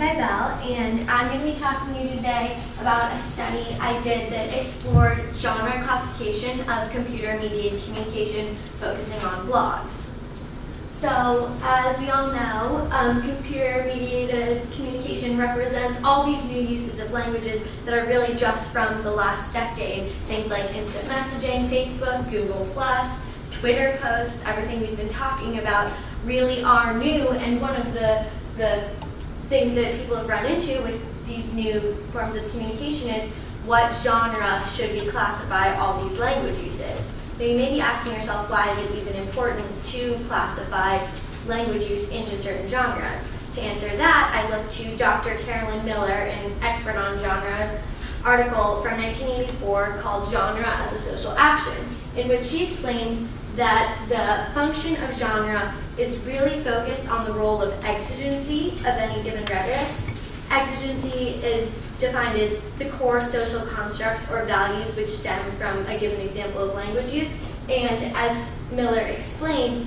Seibel, and I'm going to be talking to you today about a study I did that explored genre classification of computer-mediated communication focusing on blogs. So, as we all know, computer-mediated communication represents all these new uses of languages that are really just from the last decade. Things like instant messaging, Facebook, Google+, Twitter posts, everything we've been talking about really are new, and one of the things that people have run into with these new forms of communication is what genre should we classify all these language uses. So you may be asking yourself, why is it even important to classify language use into certain genres? To answer that, I looked to Dr. Carolyn Miller, an expert on genre, article from 1984 called Genre as a Social Action, in which she explained that the function of genre is really focused on the role of exigency of any given rhetoric. Exigency is defined as the core social constructs or values which stem from a given example of language use. And as Miller explained,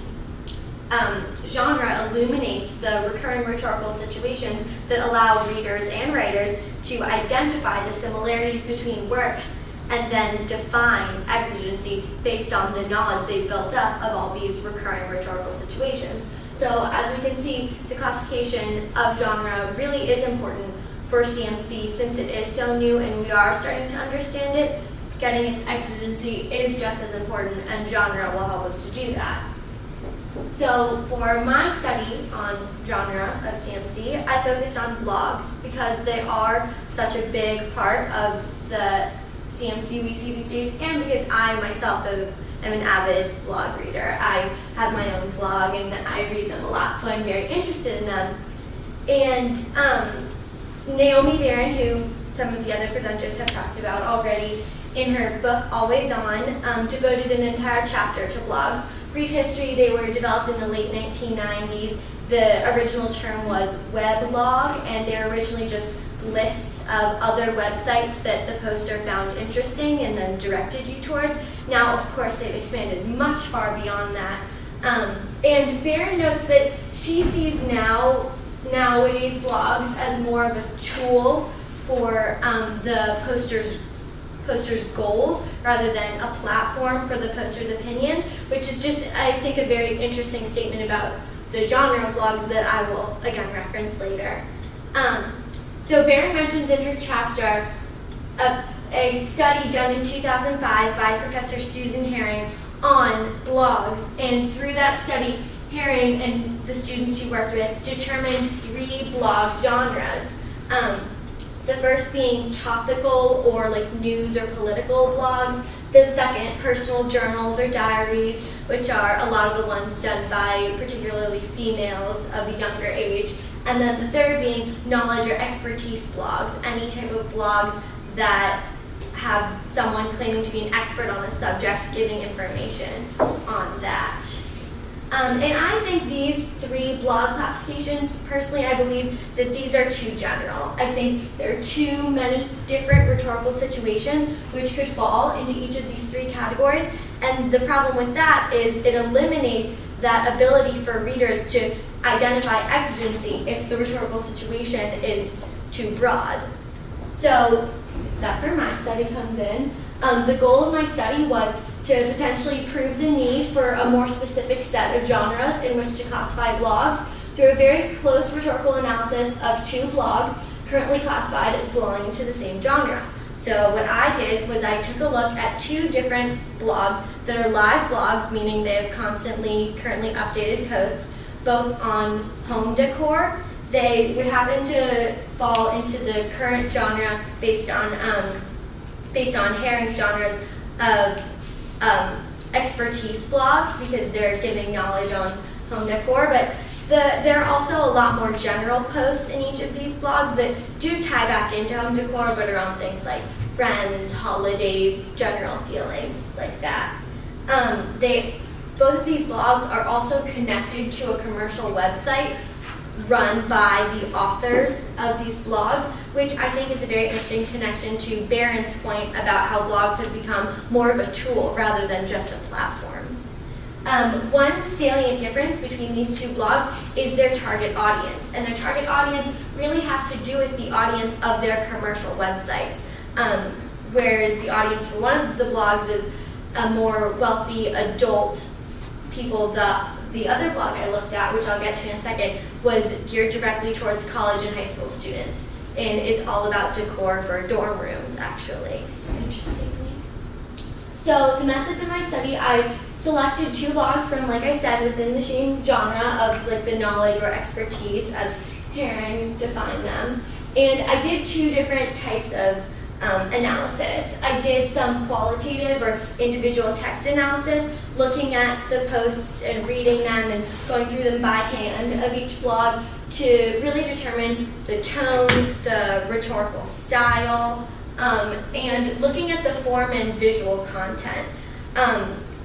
genre illuminates the recurring rhetorical situations that allow readers and writers to identify the similarities between works and then define exigency based on the knowledge they've built up of all these recurring rhetorical situations. So as we can see, the classification of genre really is important for CMC since it is so new and we are starting to understand it. Getting its exigency is just as important, and genre will help us to do that. So for my study on genre of CMC, I focused on blogs because they are such a big part of the CMC we see these days, and because I myself am an avid blog reader. I have my own blog and I read them a lot, so I'm very interested in them. And Naomi Barron, who some of the other presenters have talked about already, in her book Always On, devoted an entire chapter to blogs. Brief history, they were developed in the late 1990s. The original term was weblog, and they were originally just lists of other websites that the poster found interesting and then directed you towards. Now, of course, they've expanded much far beyond that. And Barron notes that she sees nowadays blogs as more of a tool for the poster's goals rather than a platform for the poster's opinions, which is just, I think, a very interesting statement about the genre of blogs that I will, again, reference later. So Barron mentions in her chapter a study done in 2005 by Professor Susan Herring on blogs, and through that study, Herring and the students she worked with determined 3 blog genres. The first being topical or like news or political blogs. The second, personal journals or diaries, which are a lot of the ones done by particularly females of a younger age. And then the third being knowledge or expertise blogs, any type of blogs that have someone claiming to be an expert on a subject giving information on that. And I think these 3 blog classifications, personally, I believe that these are too general. I think there are too many different rhetorical situations which could fall into each of these 3 categories. And the problem with that is it eliminates that ability for readers to identify exigency if the rhetorical situation is too broad. So that's where my study comes in. The goal of my study was to potentially prove the need for a more specific set of genres in which to classify blogs through a very close rhetorical analysis of 2 blogs currently classified as belonging to the same genre. So what I did was I took a look at 2 different blogs that are live blogs, meaning they have currently updated posts, both on home decor. They would happen to fall into the current genre based on Herring's genres of expertise blogs, because they're giving knowledge on home decor, but there are also a lot more general posts in each of these blogs that do tie back into home decor, but around things like friends, holidays, general feelings like that. Both of these blogs are also connected to a commercial website run by the authors of these blogs, which I think is a very interesting connection to Barron's point about how blogs have become more of a tool rather than just a platform. One salient difference between these two blogs is their target audience. And their target audience really has to do with the audience of their commercial websites. Whereas the audience for one of the blogs is a more wealthy adult people. The other blog I looked at, which I'll get to in a second, was geared directly towards college and high school students. And it's all about decor for dorm rooms, actually, interestingly. So the methods in my study, I selected 2 blogs from, like I said, within the same genre of like the knowledge or expertise, as Heron defined them. And I did 2 different types of analysis. I did some qualitative or individual text analysis, looking at the posts and reading them and going through them by hand of each blog to really determine the tone, the rhetorical style, and looking at the form and visual content.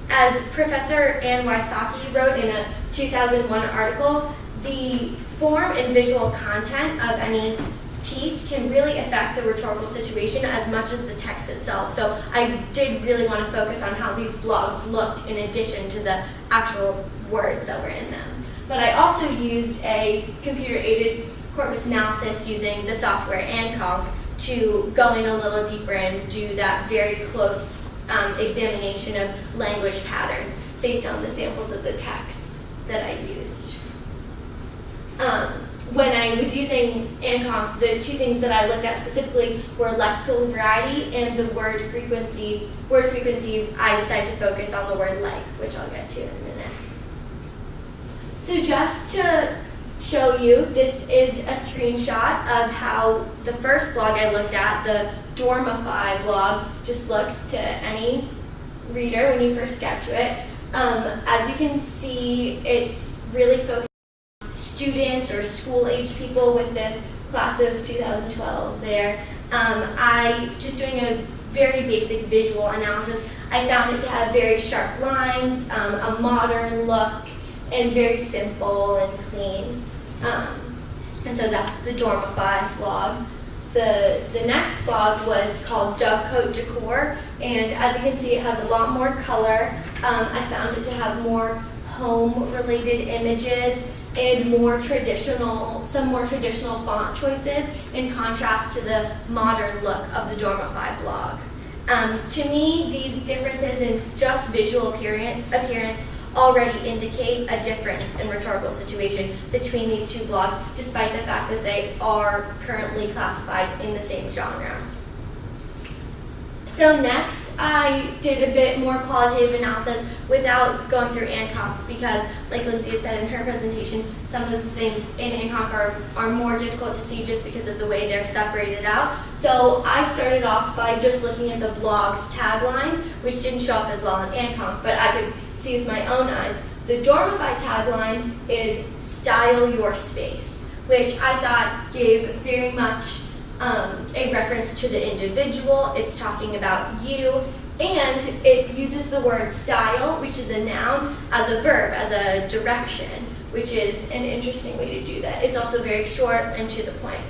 As Professor Ann Wysocki wrote in a 2001 article, the form and visual content of any piece can really affect the rhetorical situation as much as the text itself. So I did really want to focus on how these blogs looked in addition to the actual words that were in them. But I also used a computer-aided corpus analysis using the software Anconc to go in a little deeper and do that very close examination of language patterns based on the samples of the texts that I used. When I was using Anconc, the 2 things that I looked at specifically were lexical variety and the word frequencies. I decided to focus on the word like, which I'll get to in a minute. So just to show you, this is a screenshot of how the first blog I looked at, the Dormify blog, just looks to any reader when you first get to it. As you can see, it's really focused on students or school-age people with this class of 2012 there. I, just doing a very basic visual analysis, I found it to have very sharp lines, a modern look, and very simple and clean. And so that's the Dormify blog. The next blog was called Dovecote Decor, and as you can see, it has a lot more color. I found it to have more home-related images and some more traditional font choices in contrast to the modern look of the Dormify blog. To me, these differences in just visual appearance already indicate a difference in rhetorical situation between these 2 blogs, despite the fact that they are currently classified in the same genre. So next, I did a bit more qualitative analysis without going through Anconc because, like Lindsay had said in her presentation, some of the things in Anconc are more difficult to see just because of the way they're separated out. So I started off by just looking at the blog's taglines, which didn't show up as well in Anconc, but I could see with my own eyes. The Dormify tagline is "Style Your Space," which I thought gave very much a reference to the individual. It's talking about you, and it uses the word style, which is a noun, as a verb, as a direction, which is an interesting way to do that. It's also very short and to the point.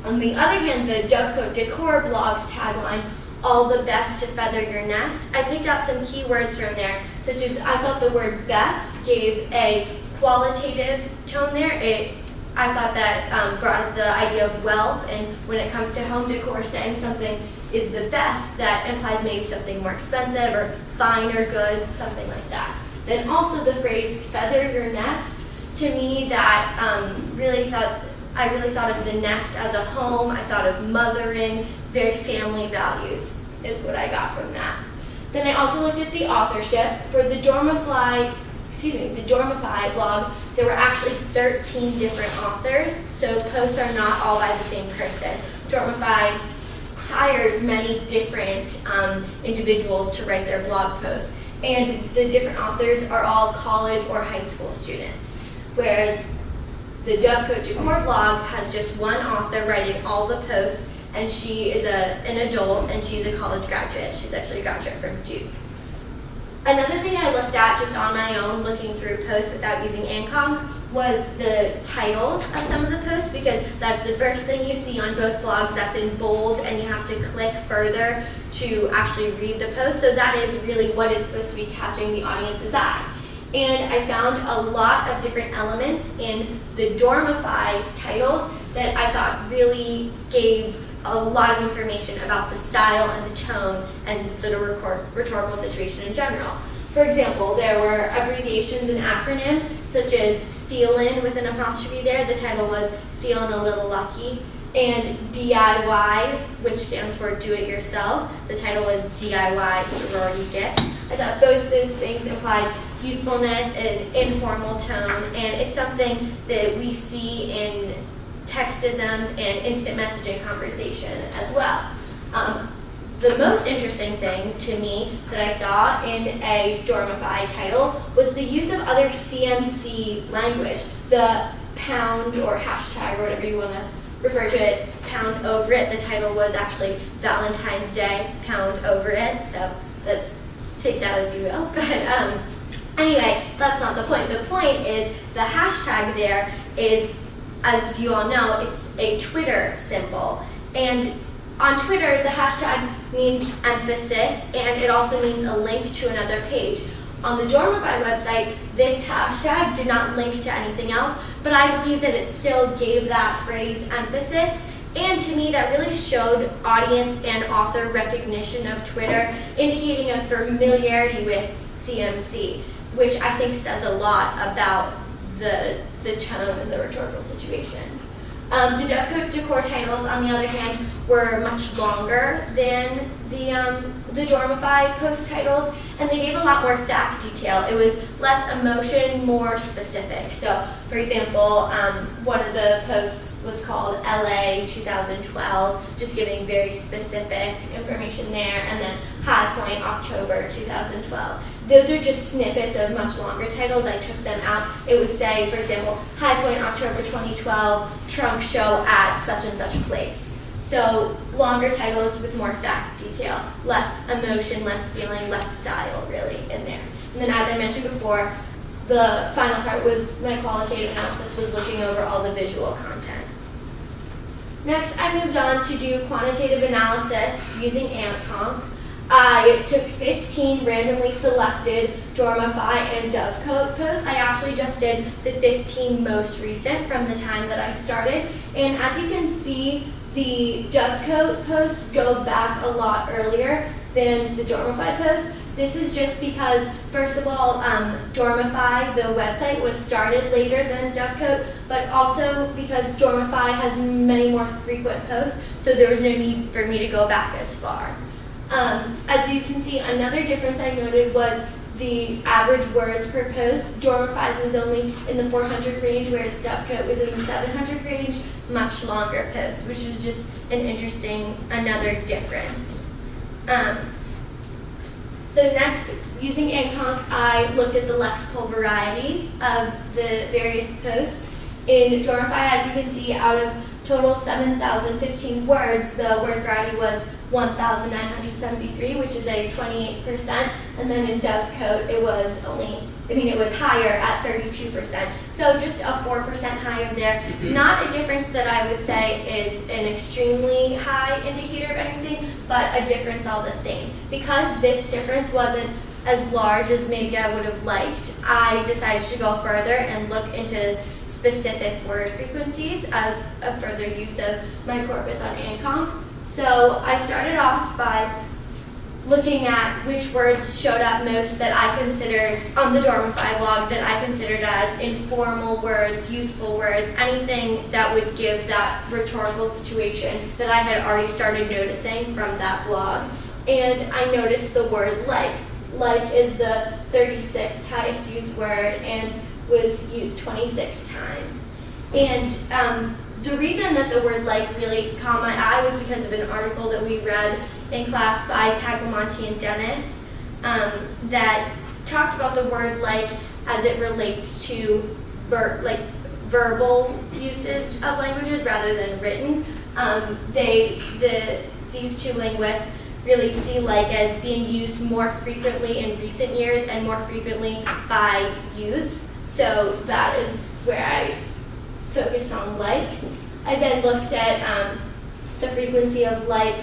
On the other hand, the Dovecote Decor blog's tagline, "All the best to feather your nest," I picked out some keywords from there, such as I thought the word best gave a qualitative tone there. I thought that brought up the idea of wealth, and when it comes to home decor, saying something is the best, that implies maybe something more expensive or finer goods, something like that. Then also the phrase "feather your nest," to me that I really thought of the nest as a home. I thought of mothering, very family values is what I got from that. Then I also looked at the authorship. For the Dormify blog, there were actually 13 different authors, so posts are not all by the same person. Dormify hires many different individuals to write their blog posts, and the different authors are all college or high school students, whereas the Dovecote Decor blog has just one author writing all the posts, and she is an adult, and she's a college graduate. She's actually a graduate from Duke. Another thing I looked at just on my own, looking through posts without using Anconc, was the titles of some of the posts, because that's the first thing you see on both blogs. That's in bold, and you have to click further to actually read the post. So that is really what is supposed to be catching the audience's eye. And I found a lot of different elements in the Dormify titles that I thought really gave a lot of information about the style and the tone and the rhetorical situation in general. For example, there were abbreviations and acronyms such as feelin' with an apostrophe there. The title was Feelin' a Little Lucky. And DIY, which stands for Do It Yourself. The title was DIY Sorority Gifts. I thought those things implied youthfulness and informal tone, and it's something that we see in textisms and instant messaging conversation as well. The most interesting thing to me that I saw in a Dormify title was the use of other CMC language, the pound or hashtag or whatever you want to refer to it, pound over it. The title was actually Valentine's Day, pound over it, so let's take that as you will. But anyway, that's not the point. The point is the hashtag there is, as you all know, it's a Twitter symbol. And on Twitter, the hashtag means emphasis, and it also means a link to another page. On the Dormify website, this hashtag did not link to anything else, but I believe that it still gave that phrase emphasis. And to me, that really showed audience and author recognition of Twitter, indicating a familiarity with CMC, which I think says a lot about the tone and the rhetorical situation. The Dovecote Decor titles, on the other hand, were much longer than the Dormify post titles, and they gave a lot more fact detail. It was less emotion, more specific. So, for example, one of the posts was called LA 2012, just giving very specific information there, and then High Point October 2012. Those are just snippets of much longer titles. I took them out. It would say, for example, High Point October 2012, trunk show at such and such place. So longer titles with more fact detail, less emotion, less feeling, less style really in there. And then as I mentioned before, the final part was my qualitative analysis was looking over all the visual content. Next, I moved on to do quantitative analysis using AntConc. I took 15 randomly selected Dormify and Dovecote posts. I actually just did the 15 most recent from the time that I started. And as you can see, the Dovecote posts go back a lot earlier than the Dormify posts. This is just because, first of all, Dormify, the website, was started later than Dovecote, but also because Dormify has many more frequent posts, so there was no need for me to go back as far. As you can see, another difference I noted was the average words per post. Dormify's was only in the 400 range, whereas Dovecote was in the 700 range, much longer posts, which is just an interesting, another difference. So next, using AntConc, I looked at the lexical variety of the various posts. In Dormify, as you can see, out of total 7,015 words, the word variety was 1,973, which is a 28%, and then in Dovecote it was it was higher at 32%. So just a 4% higher there. Not a difference that I would say is an extremely high indicator of anything, but a difference all the same. Because this difference wasn't as large as maybe I would have liked, I decided to go further and look into specific word frequencies as a further use of my corpus on AntConc. So I started off by looking at which words showed up most that I considered on the Dormify blog that I considered as informal words, youthful words, anything that would give that rhetorical situation that I had already started noticing from that blog. And I noticed the word like. Like is the 36th highest used word and was used 26 times. And the reason that the word like really caught my eye was because of an article that we read in class by Tagliamonte and Dennis that talked about the word like as it relates to verbal usage of languages rather than written. These two linguists really see like as being used more frequently in recent years and more frequently by youths. So that is where I focused on like. I then looked at the frequency of like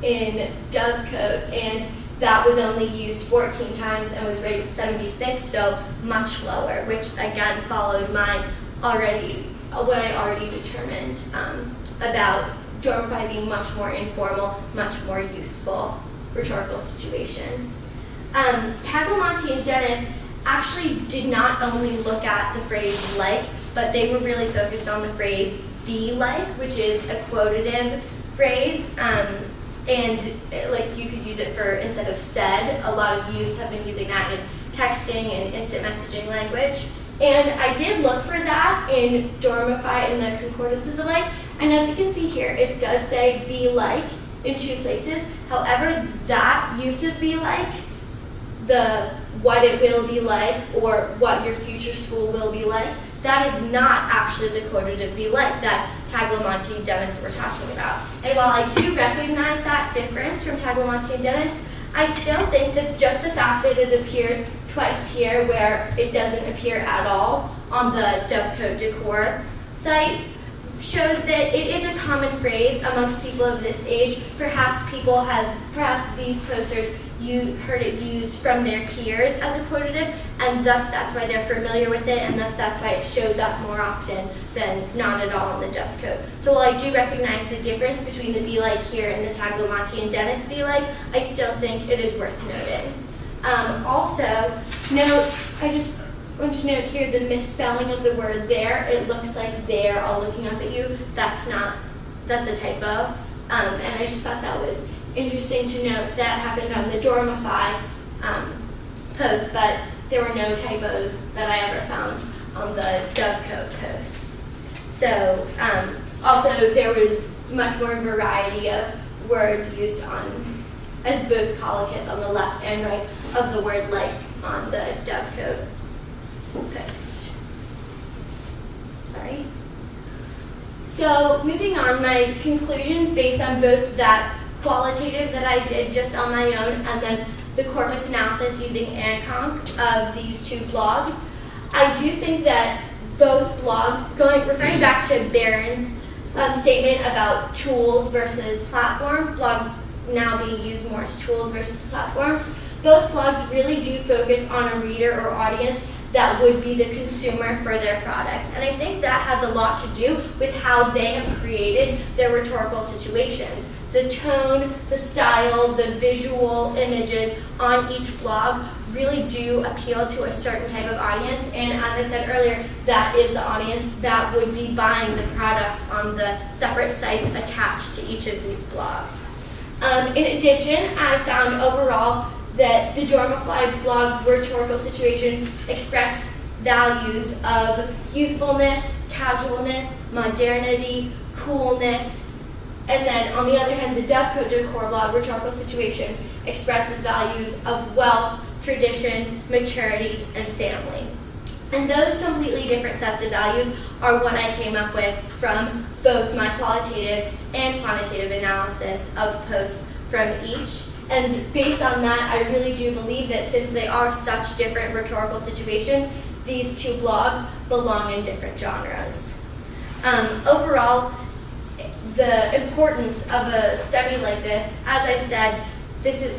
in Dovecote, and that was only used 14 times and was rated 76, so much lower, which again followed what I already determined about Dormify being much more informal, much more youthful rhetorical situation. Tagliamonte and Dennis actually did not only look at the phrase like, but they were really focused on the phrase be like, which is a quotative phrase, and like you could use it for instead of said. A lot of youths have been using that in texting and instant messaging language. And I did look for that in Dormify in the concordances of like, and as you can see here, it does say be like in 2 places. However, that use of be like, the what it will be like or what your future school will be like, that is not actually the quotative be like that Tagliamonte and Dennis were talking about. And while I do recognize that difference from Tagliamonte and Dennis, I still think that just the fact that it appears twice here where it doesn't appear at all on the Dovecode Decor site shows that it is a common phrase amongst people of this age. Perhaps these posters, you heard it used from their peers as a quotative, and thus that's why they're familiar with it, and thus that's why it shows up more often than not at all in the Dovecode. So while I do recognize the difference between the be like here and the Tagliamonte and Dennis be like, I still think it is worth noting. Also, I just want to note here the misspelling of the word there. It looks like they're all looking up at you. That's a typo. And I just thought that was interesting to note. That happened on the Dormify post, but there were no typos that I ever found on the Dovecode posts. So also there was much more variety of words used as both collocates on the left and right of the word like on the Dovecode post. Sorry. So moving on, my conclusions based on both that qualitative that I did just on my own and then the corpus analysis using ANCONC of these 2 blogs. I do think that both blogs, referring back to Barron's statement about tools versus platform, blogs now being used more as tools versus platforms, both blogs really do focus on a reader or audience that would be the consumer for their products. And I think that has a lot to do with how they have created their rhetorical situations. The tone, the style, the visual images on each blog really do appeal to a certain type of audience. And as I said earlier, that is the audience that would be buying the products on the separate sites attached to each of these blogs. In addition, I found overall that the Dormify blog rhetorical situation expressed values of youthfulness, casualness, modernity, coolness, and then on the other hand, the Dovecode Decor blog rhetorical situation expresses values of wealth, tradition, maturity, and family. And those completely different sets of values are what I came up with from both my qualitative and quantitative analysis of posts from each. And based on that, I really do believe that since they are such different rhetorical situations, these 2 blogs belong in different genres. Overall, the importance of a study like this, as I said,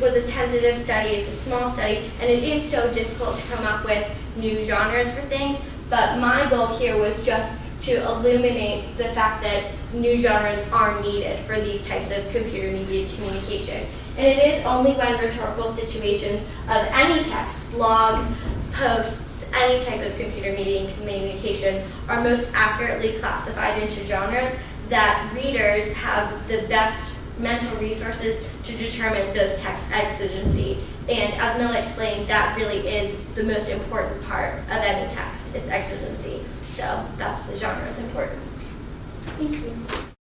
was a tentative study, it's a small study, and it is so difficult to come up with new genres for things, but my goal here was just to illuminate the fact that new genres are needed for these types of computer-mediated communication. And it is only when rhetorical situations of any text, blogs, posts, any type of computer-mediated communication are most accurately classified into genres that readers have the best mental resources to determine those text exigency. And as Mila explained, that really is the most important part of any text, its exigency. So that's the genre.